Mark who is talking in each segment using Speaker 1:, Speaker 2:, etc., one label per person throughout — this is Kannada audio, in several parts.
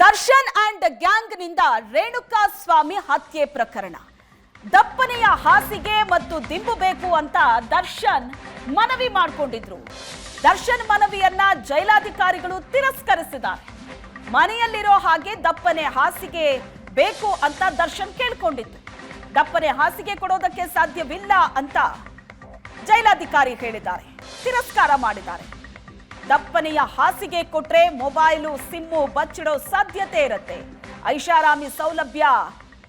Speaker 1: ದರ್ಶನ್ ಅಂಡ್ ಗ್ಯಾಂಗ್ನಿಂದ ರೇಣುಕಾ ಸ್ವಾಮಿ ಹತ್ಯೆ ಪ್ರಕರಣ. ದಪ್ಪನೆಯ ಹಾಸಿಗೆ ಮತ್ತು ದಿಂಬು ಬೇಕು ಅಂತ ದರ್ಶನ್ ಮನವಿ ಮಾಡಿಕೊಂಡಿದ್ರು. ದರ್ಶನ್ ಮನವಿಯನ್ನ ಜೈಲಾಧಿಕಾರಿಗಳು ತಿರಸ್ಕರಿಸಿದ್ದಾರೆ. ಮನೆಯಲ್ಲಿರೋ ಹಾಗೆ ದಪ್ಪನೆ ಹಾಸಿಗೆ ಬೇಕು ಅಂತ ದರ್ಶನ್ ಕೇಳಿಕೊಂಡಿದ್ರು. ದಪ್ಪನೆ ಹಾಸಿಗೆ ಕೊಡೋದಕ್ಕೆ ಸಾಧ್ಯವಿಲ್ಲ ಅಂತ ಜೈಲಾಧಿಕಾರಿ ಹೇಳಿದ್ದಾರೆ, ತಿರಸ್ಕಾರ ಮಾಡಿದ್ದಾರೆ. ದಪ್ಪನೆಯ ಹಾಸಿಗೆ ಕೊಟ್ರೆ ಮೊಬೈಲು ಸಿಮ್ಮು ಬಚ್ಚಿಡೋ ಸಾಧ್ಯತೆ ಇರುತ್ತೆ. ಐಷಾರಾಮಿ ಸೌಲಭ್ಯ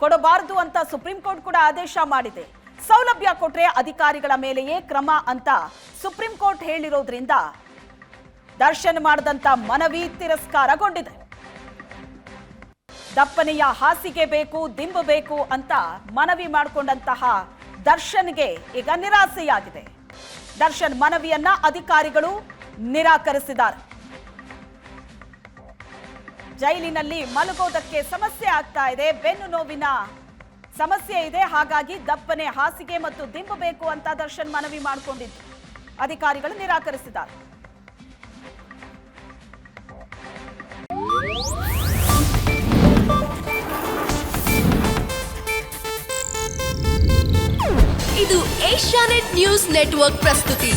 Speaker 1: ಕೊಡಬಾರದು ಅಂತ ಸುಪ್ರೀಂ ಕೋರ್ಟ್ ಕೂಡ ಆದೇಶ ಮಾಡಿದೆ. ಸೌಲಭ್ಯ ಕೊಟ್ರೆ ಅಧಿಕಾರಿಗಳ ಮೇಲೆಯೇ ಕ್ರಮ ಅಂತ ಸುಪ್ರೀಂ ಕೋರ್ಟ್ ಹೇಳಿರೋದ್ರಿಂದ ದರ್ಶನ್ ಮಾಡಿದಂತ ಮನವಿ ತಿರಸ್ಕಾರಗೊಂಡಿದೆ. ದಪ್ಪನೆಯ ಹಾಸಿಗೆ ಬೇಕು, ದಿಂಬು ಬೇಕು ಅಂತ ಮನವಿ ಮಾಡಿಕೊಂಡಂತಹ ದರ್ಶನ್ಗೆ ಈಗ ನಿರಾಸೆಯಾಗಿದೆ. ದರ್ಶನ್ ಮನವಿಯನ್ನ ಅಧಿಕಾರಿಗಳು ನಿರಾಕರಿಸಿದ್ದಾರೆ. ಜೈಲಿನಲ್ಲಿ ಮಲಗೋದಕ್ಕೆ ಸಮಸ್ಯೆ ಆಗ್ತಾ ಇದೆ, ಬೆನ್ನು ನೋವಿನ ಸಮಸ್ಯೆ ಇದೆ. ಹಾಗಾಗಿ ದಪ್ಪನೆ ಹಾಸಿಗೆ ಮತ್ತು ದಿಂಬು ಬೇಕು ಅಂತ ದರ್ಶನ್ ಮನವಿ ಮಾಡಿಕೊಂಡಿದ್ದು ಅಧಿಕಾರಿಗಳು ನಿರಾಕರಿಸಿದ್ದಾರೆ.
Speaker 2: ಇದು ಏಷ್ಯಾನೆಟ್ ನ್ಯೂಸ್ ನೆಟ್ವರ್ಕ್ ಪ್ರಸ್ತುತಿ.